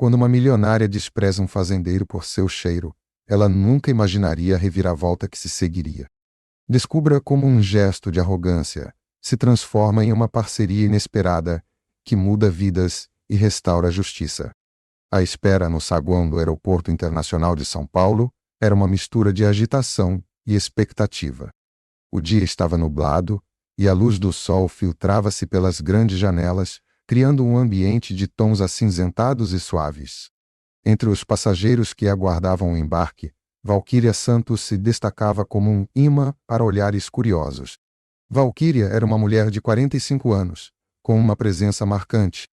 Quando uma milionária despreza um fazendeiro por seu cheiro, ela nunca imaginaria a reviravolta que se seguiria. Descubra como um gesto de arrogância se transforma em uma parceria inesperada que muda vidas e restaura a justiça. A espera no saguão do Aeroporto Internacional de São Paulo era uma mistura de agitação e expectativa. O dia estava nublado e a luz do sol filtrava-se pelas grandes janelas, criando um ambiente de tons acinzentados e suaves. Entre os passageiros que aguardavam o embarque, Valquíria Santos se destacava como um imã para olhares curiosos. Valquíria era uma mulher de 45 anos, com uma presença marcante.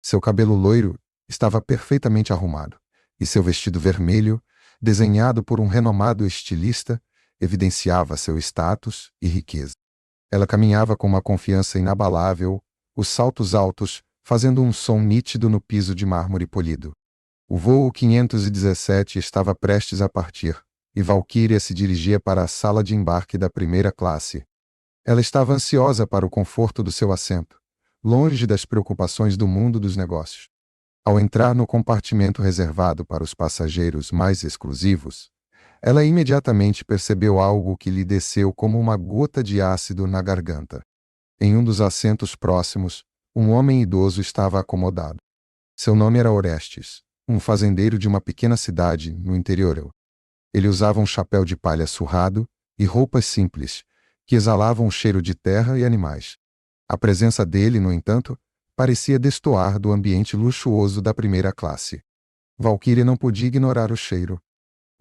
Seu cabelo loiro estava perfeitamente arrumado, e seu vestido vermelho, desenhado por um renomado estilista, evidenciava seu status e riqueza. Ela caminhava com uma confiança inabalável, os saltos altos fazendo um som nítido no piso de mármore polido. O voo 517 estava prestes a partir, e Valquíria se dirigia para a sala de embarque da primeira classe. Ela estava ansiosa para o conforto do seu assento, longe das preocupações do mundo dos negócios. Ao entrar no compartimento reservado para os passageiros mais exclusivos, ela imediatamente percebeu algo que lhe desceu como uma gota de ácido na garganta. Em um dos assentos próximos, um homem idoso estava acomodado. Seu nome era Orestes, um fazendeiro de uma pequena cidade no interior. Ele usava um chapéu de palha surrado e roupas simples, que exalavam o cheiro de terra e animais. A presença dele, no entanto, parecia destoar do ambiente luxuoso da primeira classe. Valquíria não podia ignorar o cheiro.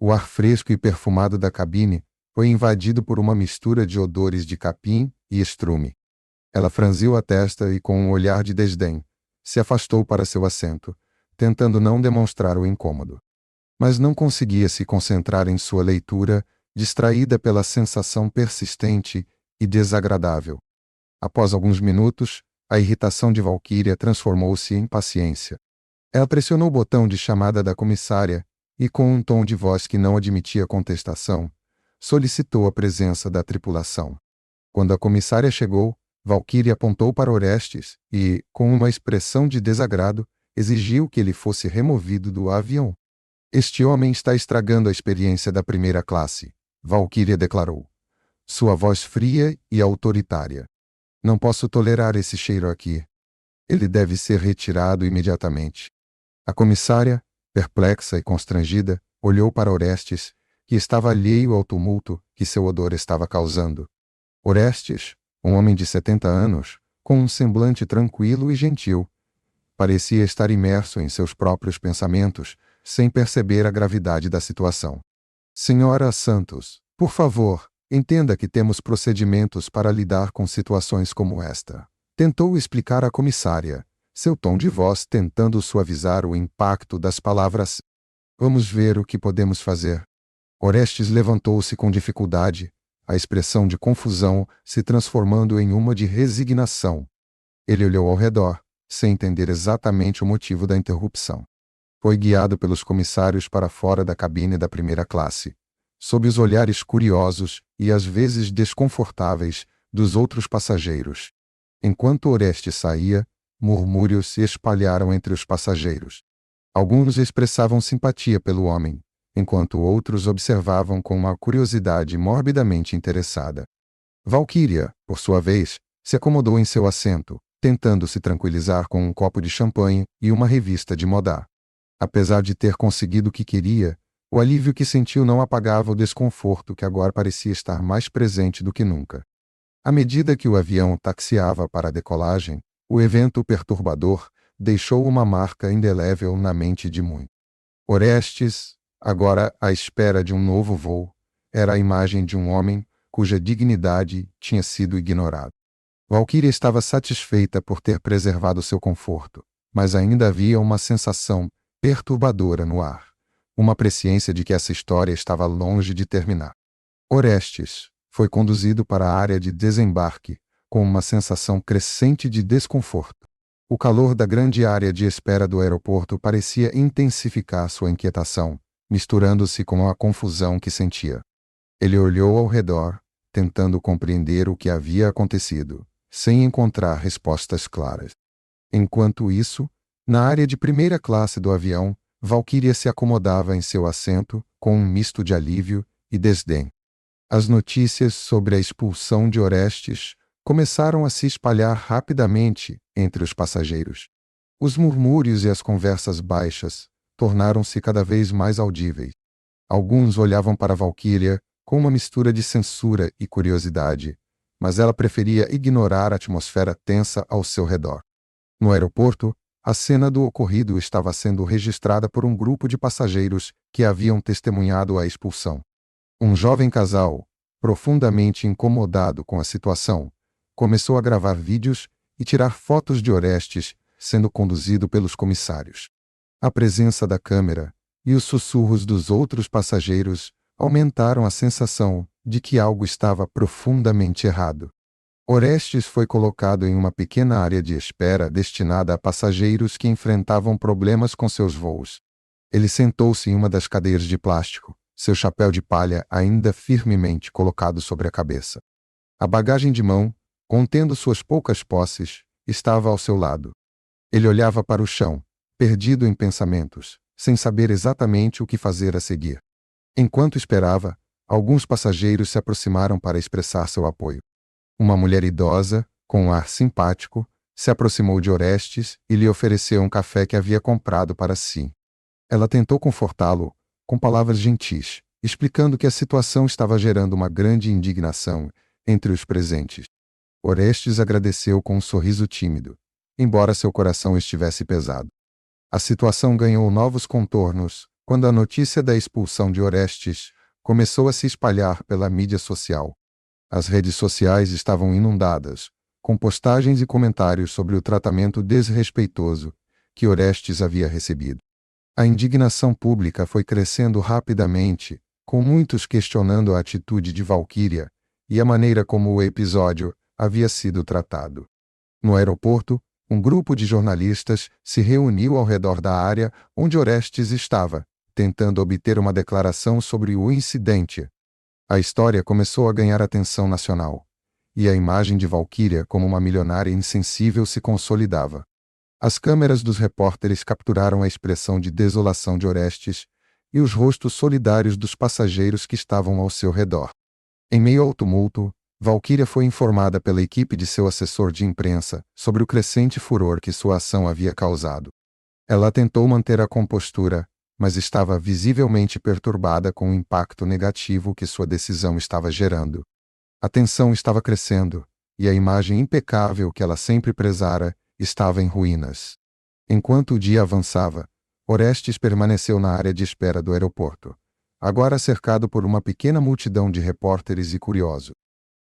O ar fresco e perfumado da cabine foi invadido por uma mistura de odores de capim e estrume. Ela franziu a testa e, com um olhar de desdém, se afastou para seu assento, tentando não demonstrar o incômodo. Mas não conseguia se concentrar em sua leitura, distraída pela sensação persistente e desagradável. Após alguns minutos, a irritação de Valquíria transformou-se em paciência. Ela pressionou o botão de chamada da comissária e, com um tom de voz que não admitia contestação, solicitou a presença da tripulação. Quando a comissária chegou, Valquíria apontou para Orestes e, com uma expressão de desagrado, exigiu que ele fosse removido do avião. Este homem está estragando a experiência da primeira classe, Valquíria declarou. Sua voz fria e autoritária. Não posso tolerar esse cheiro aqui. Ele deve ser retirado imediatamente. A comissária, perplexa e constrangida, olhou para Orestes, que estava alheio ao tumulto que seu odor estava causando. Orestes, um homem de 70 anos, com um semblante tranquilo e gentil, parecia estar imerso em seus próprios pensamentos, sem perceber a gravidade da situação. Senhora Santos, por favor, entenda que temos procedimentos para lidar com situações como esta. Tentou explicar a comissária, seu tom de voz tentando suavizar o impacto das palavras. Vamos ver o que podemos fazer. Orestes levantou-se com dificuldade, a expressão de confusão se transformando em uma de resignação. Ele olhou ao redor, sem entender exatamente o motivo da interrupção. Foi guiado pelos comissários para fora da cabine da primeira classe, sob os olhares curiosos e às vezes desconfortáveis dos outros passageiros. Enquanto Orestes saía, murmúrios se espalharam entre os passageiros. Alguns expressavam simpatia pelo homem, enquanto outros observavam com uma curiosidade morbidamente interessada. Valquíria, por sua vez, se acomodou em seu assento, tentando se tranquilizar com um copo de champanhe e uma revista de moda. Apesar de ter conseguido o que queria, o alívio que sentiu não apagava o desconforto que agora parecia estar mais presente do que nunca. À medida que o avião taxiava para a decolagem, o evento perturbador deixou uma marca indelével na mente de muitos. Orestes, agora à espera de um novo voo, era a imagem de um homem cuja dignidade tinha sido ignorada. Valquíria estava satisfeita por ter preservado seu conforto, mas ainda havia uma sensação perturbadora no ar, uma presciência de que essa história estava longe de terminar. Orestes foi conduzido para a área de desembarque com uma sensação crescente de desconforto. O calor da grande área de espera do aeroporto parecia intensificar sua inquietação, misturando-se com a confusão que sentia. Ele olhou ao redor, tentando compreender o que havia acontecido, sem encontrar respostas claras. Enquanto isso, Na área de primeira classe do avião, Valquíria se acomodava em seu assento, com um misto de alívio e desdém. As notícias sobre a expulsão de Orestes começaram a se espalhar rapidamente entre os passageiros. Os murmúrios e as conversas baixas tornaram-se cada vez mais audíveis. Alguns olhavam para Valquíria com uma mistura de censura e curiosidade, mas ela preferia ignorar a atmosfera tensa ao seu redor. No aeroporto, a cena do ocorrido estava sendo registrada por um grupo de passageiros que haviam testemunhado a expulsão. Um jovem casal, profundamente incomodado com a situação, começou a gravar vídeos e tirar fotos de Orestes sendo conduzido pelos comissários. A presença da câmera e os sussurros dos outros passageiros aumentaram a sensação de que algo estava profundamente errado. Orestes foi colocado em uma pequena área de espera destinada a passageiros que enfrentavam problemas com seus voos. Ele sentou-se em uma das cadeiras de plástico, seu chapéu de palha ainda firmemente colocado sobre a cabeça. A bagagem de mão, contendo suas poucas posses, estava ao seu lado. Ele olhava para o chão, perdido em pensamentos, sem saber exatamente o que fazer a seguir. Enquanto esperava, alguns passageiros se aproximaram para expressar seu apoio. Uma mulher idosa, com um ar simpático, se aproximou de Orestes e lhe ofereceu um café que havia comprado para si. Ela tentou confortá-lo com palavras gentis, explicando que a situação estava gerando uma grande indignação entre os presentes. Orestes agradeceu com um sorriso tímido, embora seu coração estivesse pesado. A situação ganhou novos contornos quando a notícia da expulsão de Orestes começou a se espalhar pela mídia social. As redes sociais estavam inundadas, com postagens e comentários sobre o tratamento desrespeitoso que Orestes havia recebido. A indignação pública foi crescendo rapidamente, com muitos questionando a atitude de Valquíria e a maneira como o episódio havia sido tratado. No aeroporto, um grupo de jornalistas se reuniu ao redor da área onde Orestes estava, tentando obter uma declaração sobre o incidente. A história começou a ganhar atenção nacional, e a imagem de Valquíria como uma milionária insensível se consolidava. As câmeras dos repórteres capturaram a expressão de desolação de Orestes e os rostos solidários dos passageiros que estavam ao seu redor. Em meio ao tumulto, Valquíria foi informada pela equipe de seu assessor de imprensa sobre o crescente furor que sua ação havia causado. Ela tentou manter a compostura, mas estava visivelmente perturbada com o impacto negativo que sua decisão estava gerando. A tensão estava crescendo, e a imagem impecável que ela sempre prezara estava em ruínas. Enquanto o dia avançava, Orestes permaneceu na área de espera do aeroporto, agora cercado por uma pequena multidão de repórteres e curiosos.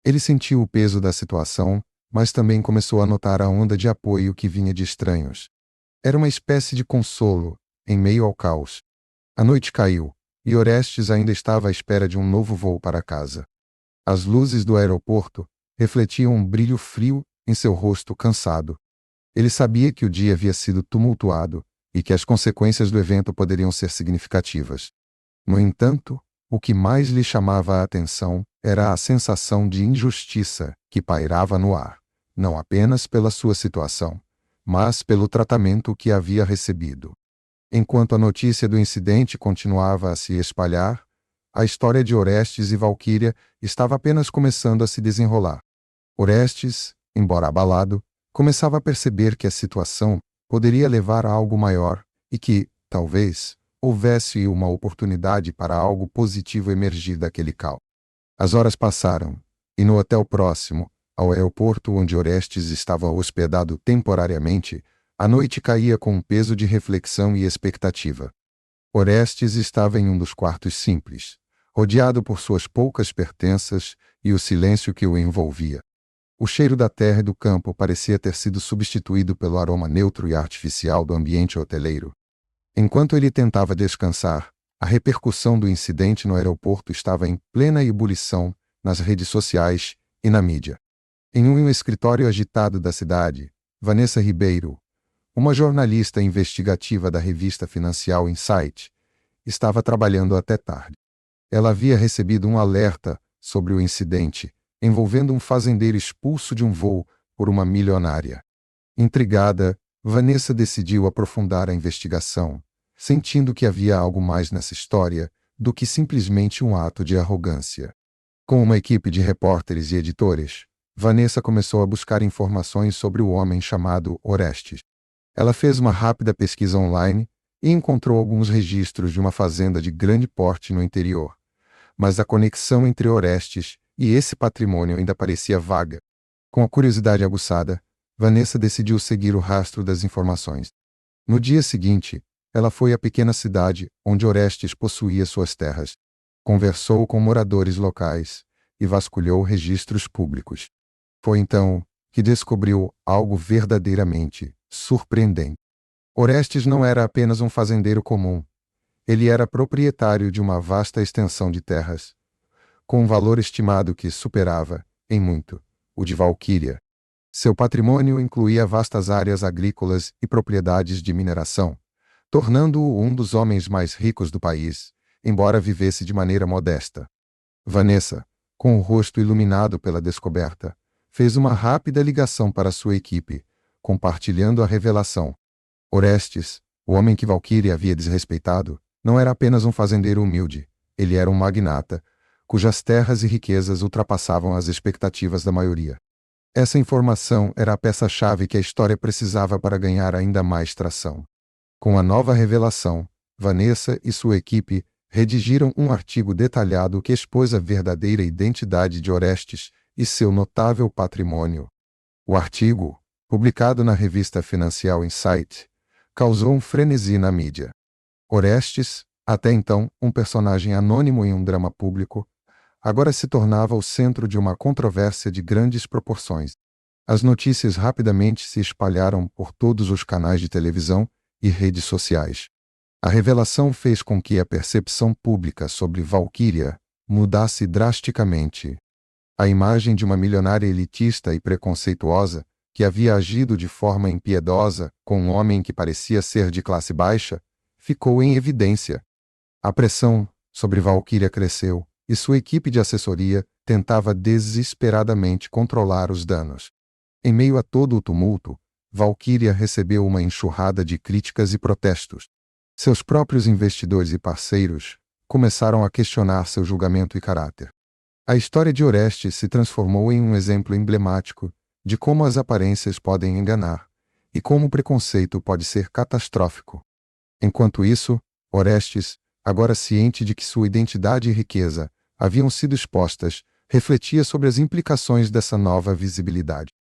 Ele sentiu o peso da situação, mas também começou a notar a onda de apoio que vinha de estranhos. Era uma espécie de consolo, em meio ao caos. A noite caiu, e Orestes ainda estava à espera de um novo voo para casa. As luzes do aeroporto refletiam um brilho frio em seu rosto cansado. Ele sabia que o dia havia sido tumultuado e que as consequências do evento poderiam ser significativas. No entanto, o que mais lhe chamava a atenção era a sensação de injustiça que pairava no ar, não apenas pela sua situação, mas pelo tratamento que havia recebido. Enquanto a notícia do incidente continuava a se espalhar, a história de Orestes e Valquíria estava apenas começando a se desenrolar. Orestes, embora abalado, começava a perceber que a situação poderia levar a algo maior e que, talvez, houvesse uma oportunidade para algo positivo emergir daquele caos. As horas passaram, e no hotel próximo, ao aeroporto onde Orestes estava hospedado temporariamente, a noite caía com um peso de reflexão e expectativa. Orestes estava em um dos quartos simples, rodeado por suas poucas pertenças e o silêncio que o envolvia. O cheiro da terra e do campo parecia ter sido substituído pelo aroma neutro e artificial do ambiente hoteleiro. Enquanto ele tentava descansar, a repercussão do incidente no aeroporto estava em plena ebulição nas redes sociais e na mídia. Em um escritório agitado da cidade, Vanessa Ribeiro, uma jornalista investigativa da revista Financial Insight, estava trabalhando até tarde. Ela havia recebido um alerta sobre o incidente envolvendo um fazendeiro expulso de um voo por uma milionária. Intrigada, Vanessa decidiu aprofundar a investigação, sentindo que havia algo mais nessa história do que simplesmente um ato de arrogância. Com uma equipe de repórteres e editores, Vanessa começou a buscar informações sobre o homem chamado Orestes. Ela fez uma rápida pesquisa online e encontrou alguns registros de uma fazenda de grande porte no interior. Mas a conexão entre Orestes e esse patrimônio ainda parecia vaga. Com a curiosidade aguçada, Vanessa decidiu seguir o rastro das informações. No dia seguinte, ela foi à pequena cidade onde Orestes possuía suas terras. Conversou com moradores locais e vasculhou registros públicos. Foi então que descobriu algo verdadeiramente surpreendente. Orestes não era apenas um fazendeiro comum. Ele era proprietário de uma vasta extensão de terras, com um valor estimado que superava, em muito, o de Valquíria. Seu patrimônio incluía vastas áreas agrícolas e propriedades de mineração, tornando-o um dos homens mais ricos do país, embora vivesse de maneira modesta. Vanessa, com o rosto iluminado pela descoberta, fez uma rápida ligação para sua equipe, compartilhando a revelação. Orestes, o homem que Valquíria havia desrespeitado, não era apenas um fazendeiro humilde, ele era um magnata, cujas terras e riquezas ultrapassavam as expectativas da maioria. Essa informação era a peça-chave que a história precisava para ganhar ainda mais tração. Com a nova revelação, Vanessa e sua equipe redigiram um artigo detalhado que expôs a verdadeira identidade de Orestes e seu notável patrimônio. O artigo, publicado na revista Financial Insight, causou um frenesi na mídia. Orestes, até então um personagem anônimo em um drama público, agora se tornava o centro de uma controvérsia de grandes proporções. As notícias rapidamente se espalharam por todos os canais de televisão e redes sociais. A revelação fez com que a percepção pública sobre Valquíria mudasse drasticamente. A imagem de uma milionária elitista e preconceituosa, que havia agido de forma impiedosa com um homem que parecia ser de classe baixa, ficou em evidência. A pressão sobre Valquíria cresceu, e sua equipe de assessoria tentava desesperadamente controlar os danos. Em meio a todo o tumulto, Valquíria recebeu uma enxurrada de críticas e protestos. Seus próprios investidores e parceiros começaram a questionar seu julgamento e caráter. A história de Orestes se transformou em um exemplo emblemático de como as aparências podem enganar e como o preconceito pode ser catastrófico. Enquanto isso, Orestes, agora ciente de que sua identidade e riqueza haviam sido expostas, refletia sobre as implicações dessa nova visibilidade.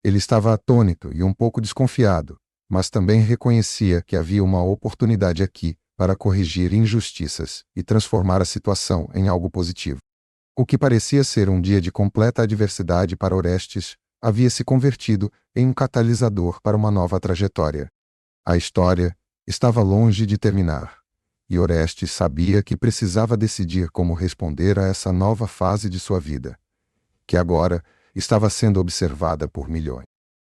Ele estava atônito e um pouco desconfiado, mas também reconhecia que havia uma oportunidade aqui para corrigir injustiças e transformar a situação em algo positivo. O que parecia ser um dia de completa adversidade para Orestes havia se convertido em um catalisador para uma nova trajetória. A história estava longe de terminar, e Orestes sabia que precisava decidir como responder a essa nova fase de sua vida, que agora estava sendo observada por milhões.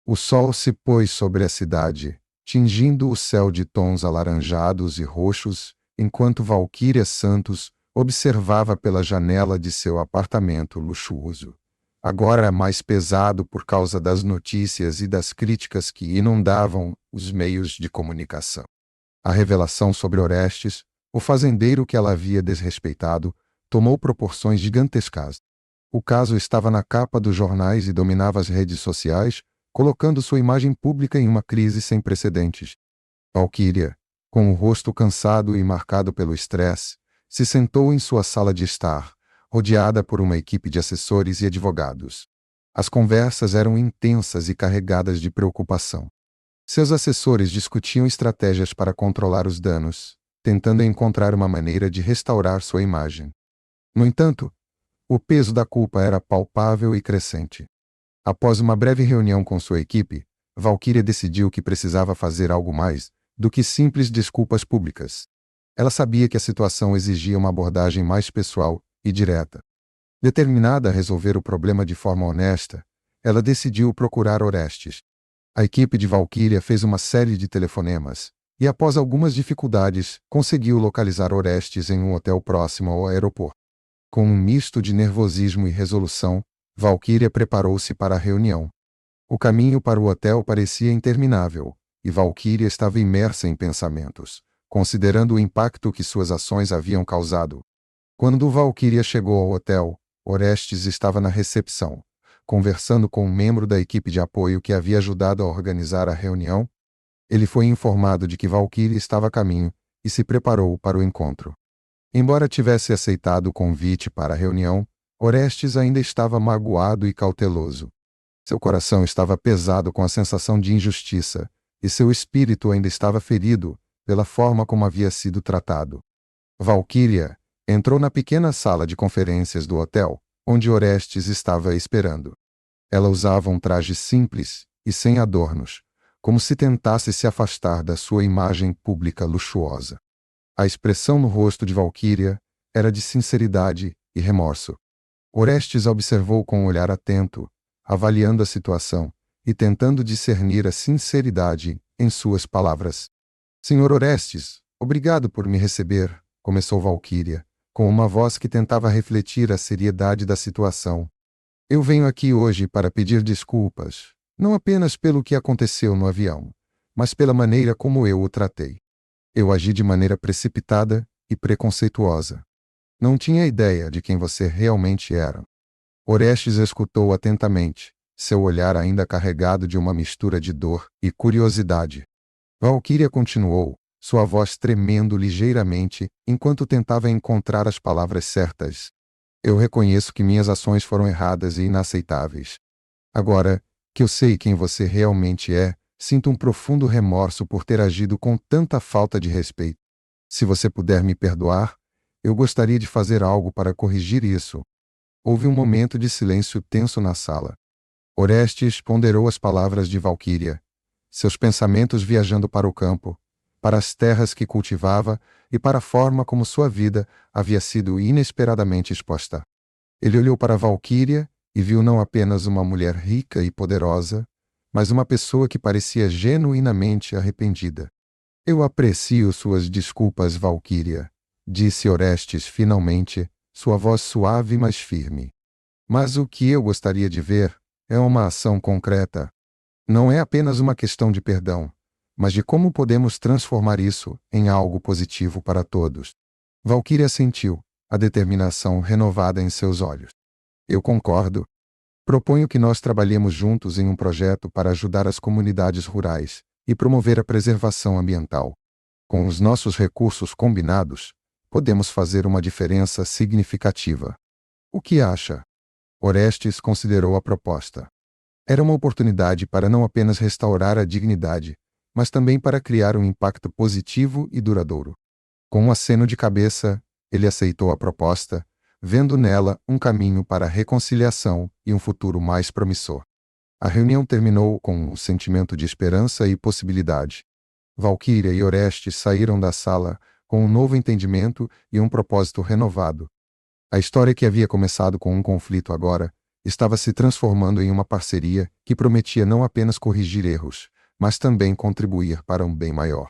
O sol se pôs sobre a cidade, tingindo o céu de tons alaranjados e roxos, enquanto Valquíria Santos observava pela janela de seu apartamento luxuoso. Agora mais pesado por causa das notícias e das críticas que inundavam os meios de comunicação. A revelação sobre Orestes, o fazendeiro que ela havia desrespeitado, tomou proporções gigantescas. O caso estava na capa dos jornais e dominava as redes sociais, colocando sua imagem pública em uma crise sem precedentes. Valquíria, com o rosto cansado e marcado pelo estresse, se sentou em sua sala de estar, rodeada por uma equipe de assessores e advogados. As conversas eram intensas e carregadas de preocupação. Seus assessores discutiam estratégias para controlar os danos, tentando encontrar uma maneira de restaurar sua imagem. No entanto, o peso da culpa era palpável e crescente. Após uma breve reunião com sua equipe, Valquíria decidiu que precisava fazer algo mais do que simples desculpas públicas. Ela sabia que a situação exigia uma abordagem mais pessoal e direta. Determinada a resolver o problema de forma honesta, ela decidiu procurar Orestes. A equipe de Valquíria fez uma série de telefonemas, e após algumas dificuldades, conseguiu localizar Orestes em um hotel próximo ao aeroporto. Com um misto de nervosismo e resolução, Valquíria preparou-se para a reunião. O caminho para o hotel parecia interminável, e Valquíria estava imersa em pensamentos, considerando o impacto que suas ações haviam causado. Quando Valquíria chegou ao hotel, Orestes estava na recepção, conversando com um membro da equipe de apoio que havia ajudado a organizar a reunião. Ele foi informado de que Valquíria estava a caminho e se preparou para o encontro. Embora tivesse aceitado o convite para a reunião, Orestes ainda estava magoado e cauteloso. Seu coração estava pesado com a sensação de injustiça, e seu espírito ainda estava ferido pela forma como havia sido tratado. Valquíria entrou na pequena sala de conferências do hotel, onde Orestes estava esperando. Ela usava um traje simples e sem adornos, como se tentasse se afastar da sua imagem pública luxuosa. A expressão no rosto de Valquíria era de sinceridade e remorso. Orestes a observou com um olhar atento, avaliando a situação e tentando discernir a sinceridade em suas palavras. Senhor Orestes, obrigado por me receber, começou Valquíria, com uma voz que tentava refletir a seriedade da situação. Eu venho aqui hoje para pedir desculpas, não apenas pelo que aconteceu no avião, mas pela maneira como eu o tratei. Eu agi de maneira precipitada e preconceituosa. Não tinha ideia de quem você realmente era. Orestes escutou atentamente, seu olhar ainda carregado de uma mistura de dor e curiosidade. Valquíria continuou, sua voz tremendo ligeiramente enquanto tentava encontrar as palavras certas. Eu reconheço que minhas ações foram erradas e inaceitáveis. Agora que eu sei quem você realmente é, sinto um profundo remorso por ter agido com tanta falta de respeito. Se você puder me perdoar, eu gostaria de fazer algo para corrigir isso. Houve um momento de silêncio tenso na sala. Orestes ponderou as palavras de Valquíria, seus pensamentos viajando para o campo, para as terras que cultivava e para a forma como sua vida havia sido inesperadamente exposta. Ele olhou para Valquíria e viu não apenas uma mulher rica e poderosa, mas uma pessoa que parecia genuinamente arrependida. Eu aprecio suas desculpas, Valquíria, disse Orestes finalmente, sua voz suave mas firme. Mas o que eu gostaria de ver é uma ação concreta. Não é apenas uma questão de perdão, mas de como podemos transformar isso em algo positivo para todos. Valquíria sentiu a determinação renovada em seus olhos. Eu concordo. Proponho que nós trabalhemos juntos em um projeto para ajudar as comunidades rurais e promover a preservação ambiental. Com os nossos recursos combinados, podemos fazer uma diferença significativa. O que acha? Orestes considerou a proposta. Era uma oportunidade para não apenas restaurar a dignidade, mas também para criar um impacto positivo e duradouro. Com um aceno de cabeça, ele aceitou a proposta, vendo nela um caminho para a reconciliação e um futuro mais promissor. A reunião terminou com um sentimento de esperança e possibilidade. Valquíria e Orestes saíram da sala com um novo entendimento e um propósito renovado. A história que havia começado com um conflito agora estava se transformando em uma parceria que prometia não apenas corrigir erros, mas também contribuir para um bem maior.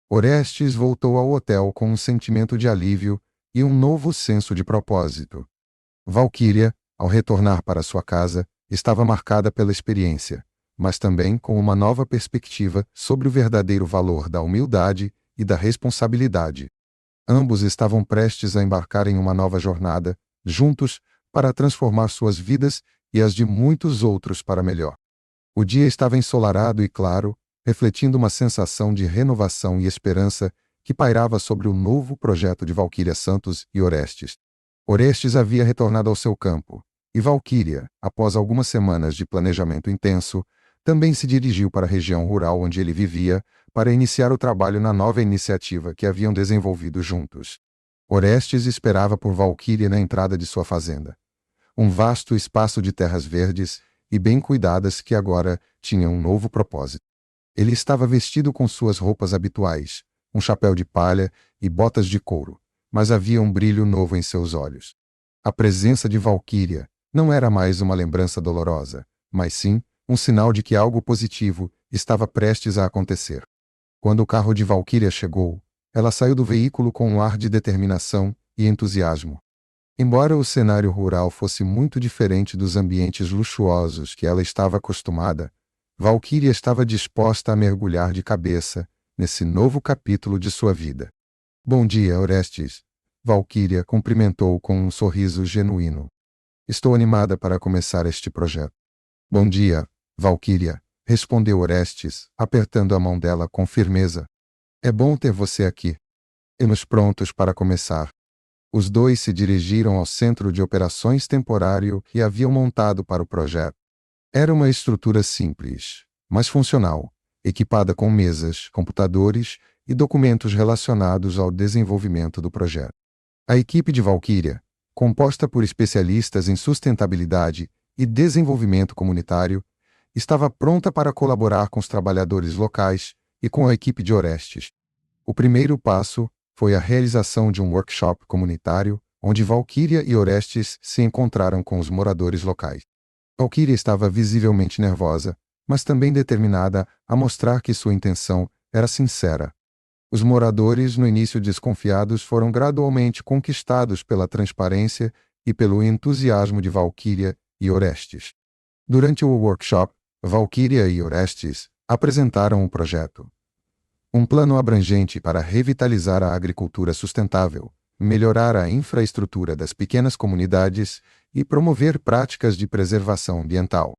Orestes voltou ao hotel com um sentimento de alívio e um novo senso de propósito. Valquíria, ao retornar para sua casa, estava marcada pela experiência, mas também com uma nova perspectiva sobre o verdadeiro valor da humildade e da responsabilidade. Ambos estavam prestes a embarcar em uma nova jornada, juntos, para transformar suas vidas e as de muitos outros para melhor. O dia estava ensolarado e claro, refletindo uma sensação de renovação e esperança que pairava sobre o novo projeto de Valquíria Santos e Orestes. Orestes havia retornado ao seu campo, e Valquíria, após algumas semanas de planejamento intenso, também se dirigiu para a região rural onde ele vivia, para iniciar o trabalho na nova iniciativa que haviam desenvolvido juntos. Orestes esperava por Valquíria na entrada de sua fazenda. Um vasto espaço de terras verdes e bem cuidadas que agora tinha um novo propósito. Ele estava vestido com suas roupas habituais, um chapéu de palha e botas de couro, mas havia um brilho novo em seus olhos. A presença de Valquíria não era mais uma lembrança dolorosa, mas sim um sinal de que algo positivo estava prestes a acontecer. Quando o carro de Valquíria chegou, ela saiu do veículo com um ar de determinação e entusiasmo. Embora o cenário rural fosse muito diferente dos ambientes luxuosos que ela estava acostumada, Valquíria estava disposta a mergulhar de cabeça nesse novo capítulo de sua vida. Bom dia, Orestes. Valquíria cumprimentou com um sorriso genuíno. Estou animada para começar este projeto. Bom dia, Valquíria, respondeu Orestes, apertando a mão dela com firmeza. É bom ter você aqui. Estamos prontos para começar. Os dois se dirigiram ao centro de operações temporário que haviam montado para o projeto. Era uma estrutura simples, mas funcional, equipada com mesas, computadores e documentos relacionados ao desenvolvimento do projeto. A equipe de Valquíria, composta por especialistas em sustentabilidade e desenvolvimento comunitário, estava pronta para colaborar com os trabalhadores locais e com a equipe de Orestes. O primeiro passo foi a realização de um workshop comunitário, onde Valquíria e Orestes se encontraram com os moradores locais. Valquíria estava visivelmente nervosa, mas também determinada a mostrar que sua intenção era sincera. Os moradores, no início desconfiados, foram gradualmente conquistados pela transparência e pelo entusiasmo de Valquíria e Orestes. Durante o workshop, Valquíria e Orestes apresentaram um projeto. Um plano abrangente para revitalizar a agricultura sustentável, melhorar a infraestrutura das pequenas comunidades e promover práticas de preservação ambiental.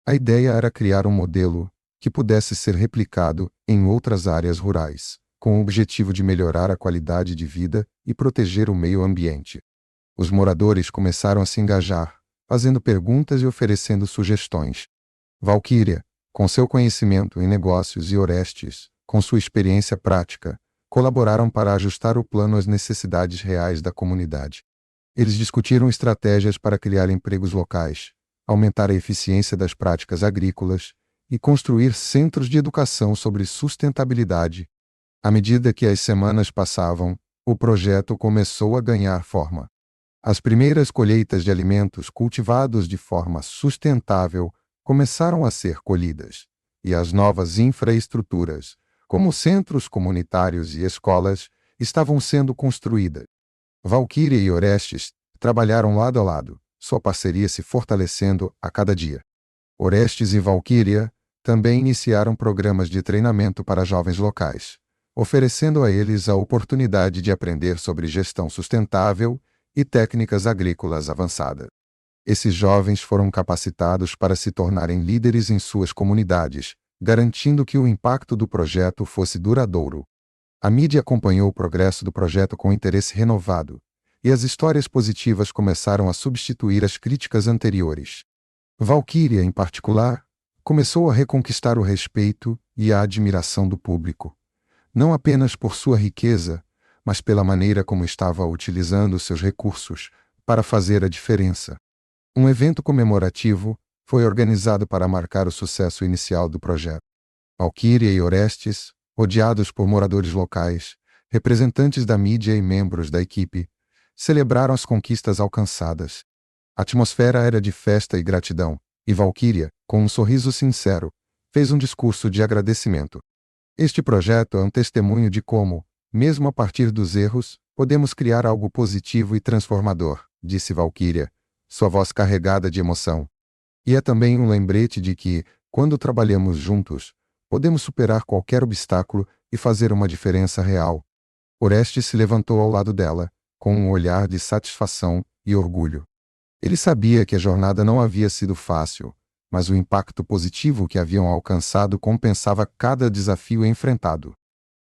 A ideia era criar um modelo que pudesse ser replicado em outras áreas rurais, com o objetivo de melhorar a qualidade de vida e proteger o meio ambiente. Os moradores começaram a se engajar, fazendo perguntas e oferecendo sugestões. Valquíria, com seu conhecimento em negócios, e Orestes, com sua experiência prática, colaboraram para ajustar o plano às necessidades reais da comunidade. Eles discutiram estratégias para criar empregos locais, aumentar a eficiência das práticas agrícolas e construir centros de educação sobre sustentabilidade. À medida que as semanas passavam, o projeto começou a ganhar forma. As primeiras colheitas de alimentos cultivados de forma sustentável começaram a ser colhidas, e as novas infraestruturas, como centros comunitários e escolas, estavam sendo construídas. Valquíria e Orestes trabalharam lado a lado, sua parceria se fortalecendo a cada dia. Orestes e Valquíria também iniciaram programas de treinamento para jovens locais, oferecendo a eles a oportunidade de aprender sobre gestão sustentável e técnicas agrícolas avançadas. Esses jovens foram capacitados para se tornarem líderes em suas comunidades, garantindo que o impacto do projeto fosse duradouro. A mídia acompanhou o progresso do projeto com interesse renovado, e as histórias positivas começaram a substituir as críticas anteriores. Valquíria, em particular, começou a reconquistar o respeito e a admiração do público, não apenas por sua riqueza, mas pela maneira como estava utilizando seus recursos para fazer a diferença. Um evento comemorativo foi organizado para marcar o sucesso inicial do projeto. Valquíria e Orestes, rodeados por moradores locais, representantes da mídia e membros da equipe, celebraram as conquistas alcançadas. A atmosfera era de festa e gratidão, e Valquíria, com um sorriso sincero, fez um discurso de agradecimento. Este projeto é um testemunho de como, mesmo a partir dos erros, podemos criar algo positivo e transformador, disse Valquíria, sua voz carregada de emoção. E é também um lembrete de que, quando trabalhamos juntos, podemos superar qualquer obstáculo e fazer uma diferença real. Orestes se levantou ao lado dela, com um olhar de satisfação e orgulho. Ele sabia que a jornada não havia sido fácil, mas o impacto positivo que haviam alcançado compensava cada desafio enfrentado.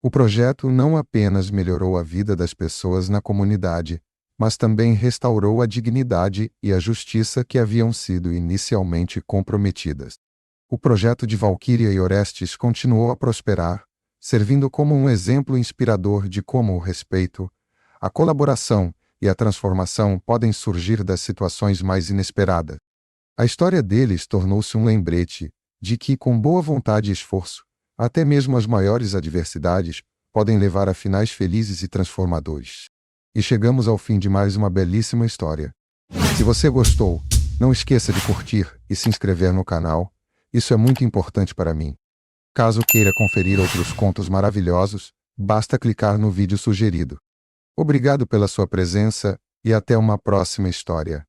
O projeto não apenas melhorou a vida das pessoas na comunidade, mas também restaurou a dignidade e a justiça que haviam sido inicialmente comprometidas. O projeto de Valquíria e Orestes continuou a prosperar, servindo como um exemplo inspirador de como o respeito, a colaboração e a transformação podem surgir das situações mais inesperadas. A história deles tornou-se um lembrete de que, com boa vontade e esforço, até mesmo as maiores adversidades podem levar a finais felizes e transformadores. E chegamos ao fim de mais uma belíssima história. Se você gostou, não esqueça de curtir e se inscrever no canal, isso é muito importante para mim. Caso queira conferir outros contos maravilhosos, basta clicar no vídeo sugerido. Obrigado pela sua presença e até uma próxima história.